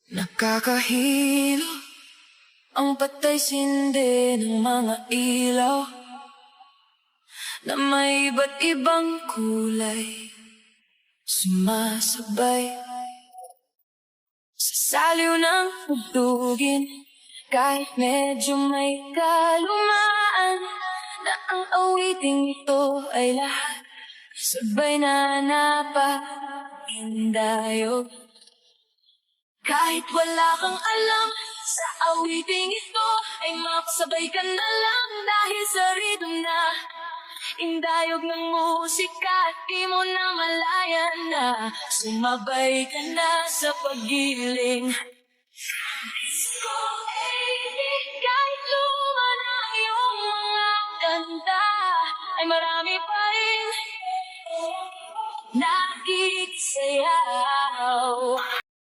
Nakakahilo ang patay sindi ng mga ilaw na may iba't ibang kulay sumasabay sa saliw ng tugtugin. Kahit medyo may kalumaan na ang awiting ito ay lahat sabay na napakindayog. Kahit wala kang alam sa awiting ito, ay makasabay ka na lang dahil sa rhythm na indayog ng musika. At di mo na malayan na sumabay ka na sa paggiling. Kahit luma na ang iyong mga kanta, ay marami pa rin nakikisayaw.